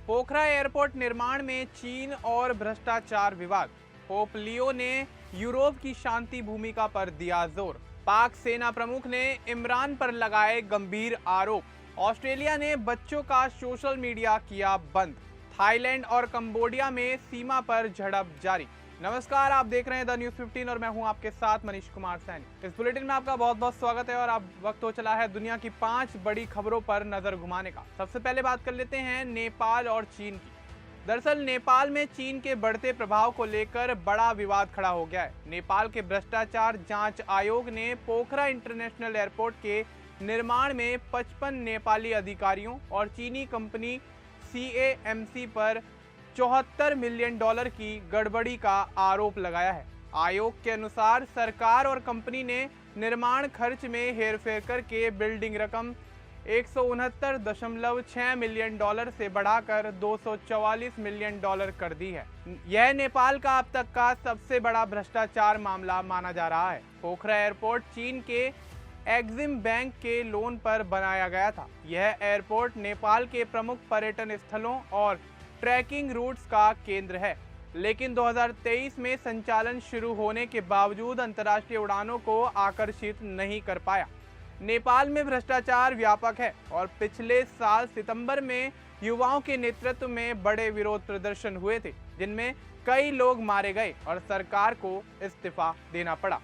पोखरा airport निर्माण में चीन और भ्रष्टाचार विवाद। पोप लियो ने यूरोप की शांति भूमिका पर दिया जोर। पाक सेना प्रमुख ने इमरान पर लगाए गंभीर आरोप। ऑस्ट्रेलिया ने बच्चों का सोशल मीडिया किया बंद। थाईलैंड और कंबोडिया में सीमा पर झड़प जारी। नमस्कार, आप देख रहे हैं द न्यूज़ 15 और मैं हूं आपके साथ मनीष कुमार सैनी। इस बुलेटिन में आपका बहुत बहुत स्वागत है और अब वक्त हो चला है दुनिया की 5 बड़ी खबरों पर नजर घुमाने का। सबसे पहले बात कर लेते हैं नेपाल और चीन की। दरअसल नेपाल में चीन के बढ़ते प्रभाव को लेकर बड़ा विवाद खड़ा हो गया है। नेपाल के भ्रष्टाचार जांच आयोग ने पोखरा इंटरनेशनल एयरपोर्ट के निर्माण में 55 नेपाली अधिकारियों और चीनी कंपनी CAMC पर $74 मिलियन की गड़बड़ी का आरोप लगाया है। आयोग के अनुसार सरकार और कंपनी ने निर्माण खर्च में हेरफेर करके बिल्डिंग रकम $169.6 मिलियन से बढ़ाकर $244 मिलियन कर दी है। यह नेपाल का अब तक का सबसे बड़ा भ्रष्टाचार मामला माना जा रहा है। पोखरा एयरपोर्ट चीन के एक्सिम बैंक के लोन पर बनाया गया था। यह एयरपोर्ट नेपाल के प्रमुख पर्यटन स्थलों और ट्रैकिंग रूट्स का केंद्र है, लेकिन 2023 में संचालन शुरू होने के बावजूद अंतर्राष्ट्रीय उड़ानों को आकर्षित नहीं कर पाया। नेपाल में भ्रष्टाचार व्यापक है और पिछले साल सितंबर में युवाओं के नेतृत्व में बड़े विरोध प्रदर्शन हुए थे, जिनमें कई लोग मारे गए और सरकार को इस्तीफा देना पड़ा।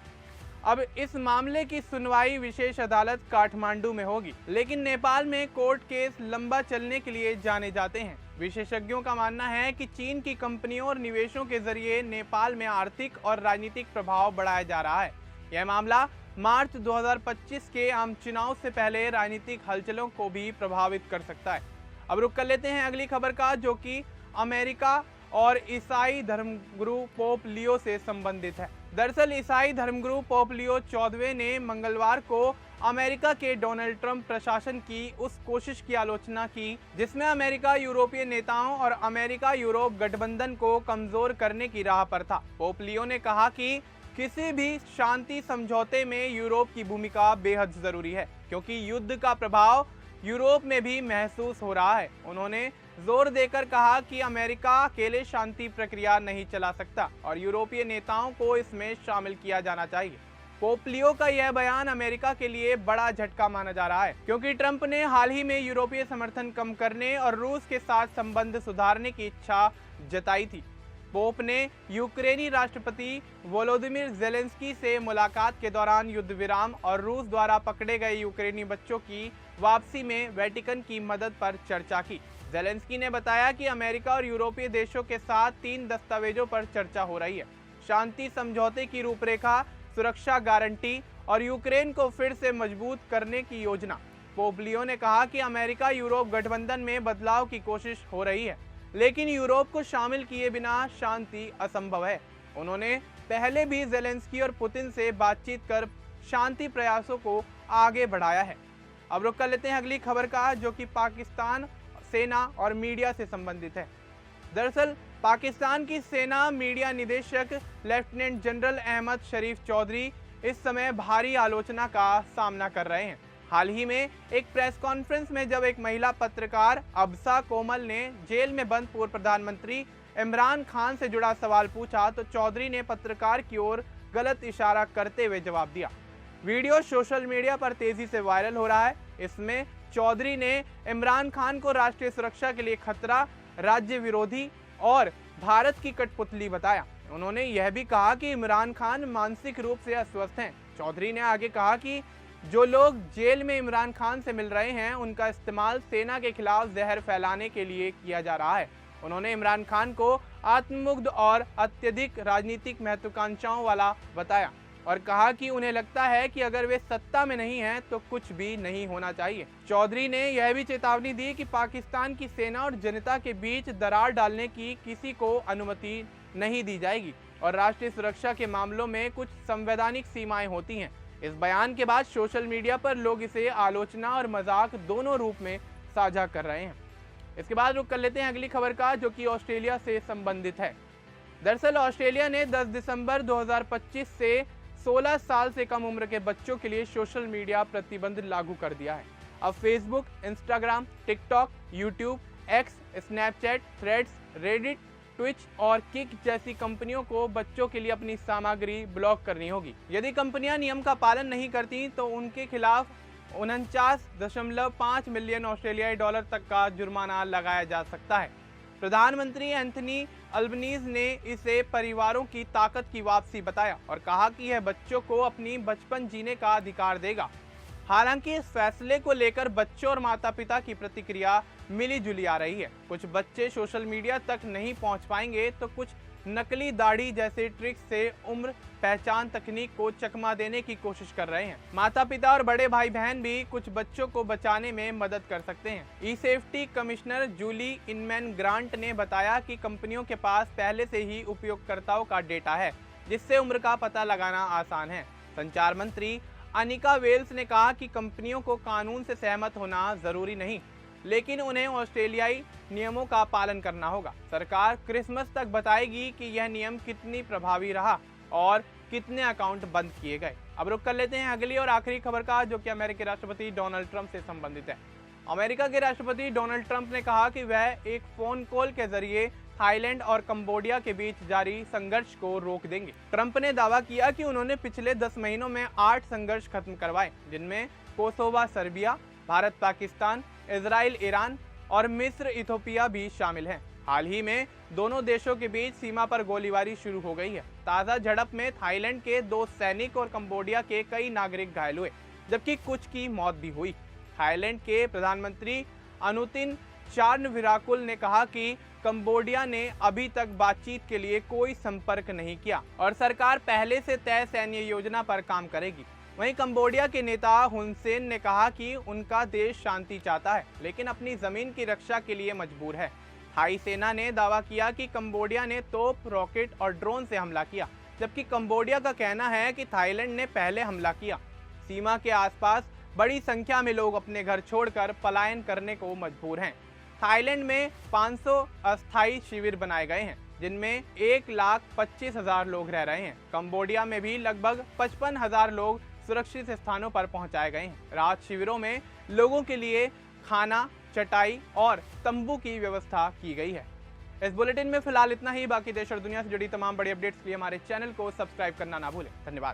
अब इस मामले की सुनवाई विशेष अदालत काठमांडू में होगी, लेकिन नेपाल में कोर्ट केस लंबा चलने के लिए जाने जाते हैं। विशेषज्ञों का मानना है कि चीन की कंपनियों और निवेशों के जरिए नेपाल में आर्थिक और राजनीतिक प्रभाव बढ़ाया जा रहा है। यह मामला मार्च 2025 के आम चुनाव से पहले राजनीतिक हलचलों को भी प्रभावित कर सकता है। अब रुक कर लेते हैं अगली खबर का, जो कि अमेरिका और ईसाई धर्मगुरु पोप लियो से संबंधित है। दरअसल ईसाई धर्मगुरु पोप लियो 14वें ने मंगलवार को अमेरिका के डोनाल्ड ट्रंप प्रशासन की उस कोशिश की आलोचना की जिसमें अमेरिका यूरोपीय नेताओं और अमेरिका यूरोप गठबंधन को कमजोर करने की राह पर था। पोप लियो ने कहा कि किसी भी शांति समझौते में यूरोप की भूमिका बेहद जरूरी है, क्योंकि युद्ध का प्रभाव यूरोप में भी महसूस हो रहा है। उन्होंने जोर देकर कहा कि अमेरिका अकेले शांति प्रक्रिया नहीं चला सकता और यूरोपीय नेताओं को इसमें शामिल किया जाना चाहिए। पोप लियो का यह बयान अमेरिका के लिए बड़ा झटका माना जा रहा है, क्योंकि ट्रंप ने हाल ही में यूरोपीय समर्थन कम करने और रूस के साथ संबंध सुधारने की इच्छा जताई थी। पोप ने यूक्रेनी राष्ट्रपति वोलोदिमिर जेलेंस्की से मुलाकात के दौरान युद्ध विराम और रूस द्वारा पकड़े गए यूक्रेनी बच्चों की वापसी में वेटिकन की मदद पर चर्चा की। जेलेंस्की ने बताया कि अमेरिका और यूरोपीय देशों के साथ 3 दस्तावेजों पर चर्चा हो रही है: शांति समझौते की रूपरेखा, सुरक्षा गारंटी और यूक्रेन को फिर से मजबूत करने की योजना। पोप लियो ने कहा कि अमेरिका यूरोप गठबंधन में बदलाव की कोशिश हो रही है, लेकिन यूरोप को शामिल किए बिना शांति असंभव है। उन्होंने पहले भी जेलेंस्की और पुतिन से बातचीत कर शांति प्रयासों को आगे बढ़ाया है। अब रुक कर लेते हैं अगली खबर का, जो कि पाकिस्तान सेना और मीडिया से संबंधित है। दरअसल पाकिस्तान की सेना मीडिया निदेशक लेफ्टिनेंट जनरल अहमद शरीफ चौधरी इस समय भारी आलोचना का सामना कर रहे हैं। हाल ही में एक प्रेस कॉन्फ्रेंस में जब एक महिला पत्रकार अब्सा कोमल ने जेल में बंद पूर्व प्रधानमंत्री इमरान खान से जुड़ा सवाल पूछा, तो चौधरी ने पत्रकार की ओर गलत इशारा करते हुए जवाब दिया। वीडियो सोशल मीडिया पर तेजी से वायरल हो रहा है। इसमें चौधरी ने इमरान खान को राष्ट्रीय सुरक्षा के लिए खतरा, राज्य विरोधी और भारत की कठपुतली बताया। उन्होंने यह भी कहा कि इमरान खान मानसिक रूप से अस्वस्थ हैं। चौधरी ने आगे कहा कि जो लोग जेल में इमरान खान से मिल रहे हैं, उनका इस्तेमाल सेना के खिलाफ जहर फैलाने के लिए किया जा रहा है। उन्होंने इमरान खान को आत्ममुग्ध और अत्यधिक राजनीतिक महत्वाकांक्षाओं वाला बताया और कहा कि उन्हें लगता है कि अगर वे सत्ता में नहीं हैं तो कुछ भी नहीं होना चाहिए। चौधरी ने यह भी चेतावनी दी कि पाकिस्तान की सेना और जनता के बीच दरार डालने की किसी को अनुमति नहीं दी जाएगी और राष्ट्रीय सुरक्षा के मामलों में कुछ संवैधानिक सीमाएं होती हैं। इस बयान के बाद सोशल मीडिया पर लोग इसे आलोचना और मजाक दोनों रूप में साझा कर रहे हैं। इसके बाद रुक कर लेते हैं अगली खबर का, जो कि ऑस्ट्रेलिया से संबंधित है। दरअसल ऑस्ट्रेलिया ने 10 दिसंबर 2025 से 16 साल से कम उम्र के बच्चों के लिए सोशल मीडिया प्रतिबंध लागू कर दिया है। अब Facebook, Instagram, TikTok, YouTube, x, Snapchat, threads, Reddit, Twitch और किक जैसी कंपनियों को बच्चों के लिए अपनी सामग्री ब्लॉक करनी होगी। यदि कंपनियां नियम का पालन नहीं करती तो उनके खिलाफ 49.5 मिलियन ऑस्ट्रेलियाई डॉलर तक का जुर्माना लगाया जा सकता है। प्रधानमंत्री एंथनी अल्बनीज ने इसे परिवारों की ताकत की वापसी बताया और कहा कि यह बच्चों को अपनी बचपन जीने का अधिकार देगा। हालांकि इस फैसले को लेकर बच्चों और माता-पिता की प्रतिक्रिया मिली-जुली आ रही है। कुछ बच्चे सोशल मीडिया तक नहीं पहुंच पाएंगे तो कुछ नकली दाढ़ी जैसे ट्रिक्स से उम्र पहचान तकनीक को चकमा देने की कोशिश कर रहे हैं। माता-पिता और बड़े भाई बहन भी कुछ बच्चों को बचाने में मदद कर सकते हैं। ई safety commissioner Julie Inman grant ने बताया कि कंपनियों के पास पहले से ही उपयोगकर्ताओं का डेटा है, जिससे उम्र का पता लगाना आसान है। संचार मंत्री अनिका वेल्स ने कहा कि कंपनियों को कानून से सहमत होना जरूरी नहीं, लेकिन उन्हें ऑस्ट्रेलियाई नियमों का पालन करना होगा। सरकार क्रिसमस तक बताएगी कि यह नियम कितनी प्रभावी रहा और कितने अकाउंट बंद किए गए। अब रुक कर लेते हैं अगली और आखिरी खबर का, जो कि अमेरिकी राष्ट्रपति डोनाल्ड ट्रंप से संबंधित है। अमेरिका के राष्ट्रपति डोनाल्ड ट्रंप ने कहा कि वह एक फोन कॉल के जरिए थाईलैंड और कंबोडिया के बीच जारी संघर्ष को रोक देंगे। ट्रंप ने दावा किया कि उन्होंने पिछले 10 महीनों में 8 संघर्ष खत्म करवाए, जिनमें Kosovo Serbia, Bharat Pakistan, Israel Iran और मिस्र इथोपिया भी शामिल हैं। हाल ही में दोनों देशों के बीच सीमा पर गोलीबारी शुरू हो गई है। ताज़ा झड़प में थाईलैंड के 2 सैनिक और कंबोडिया के कई नागरिक घायल हुए, जबकि कुछ की मौत भी हुई। थाईलैंड के प्रधानमंत्री अनुतिन चार्नविराकुल ने कहा कि कंबोडिया ने अभी तक बातचीत के लिए कोई संपर्क नहीं किया और सरकार पहले से तय सैन्य योजना पर काम करेगी। वहीं कंबोडिया के नेता हुन सेन ने कहा कि उनका देश शांति चाहता है, लेकिन अपनी जमीन की रक्षा के लिए मजबूर है। थाई सेना ने दावा किया कि कंबोडिया ने तोप, रॉकेट और ड्रोन से हमला किया, जबकि कंबोडिया का कहना है कि थाईलैंड ने पहले हमला किया। सीमा के आसपास बड़ी संख्या में लोग अपने घर छोड़कर पलायन करने को मजबूर हैं। थाईलैंड में 500 अस्थायी शिविर बनाए गए हैं, जिनमें 1,25,000 लोग रह रहे हैं। कंबोडिया में भी लगभग 55,000 लोग सुरक्षित स्थानों पर पहुंचाए गए हैं। राहत शिविरों में लोगों के लिए खाना, चटाई और तंबू की व्यवस्था की गई है। इस बुलेटिन में फिलहाल इतना ही। बाकी देश और दुनिया से जुड़ी तमाम बड़ी अपडेट्स के लिए हमारे चैनल को सब्सक्राइब करना ना भूलें। धन्यवाद।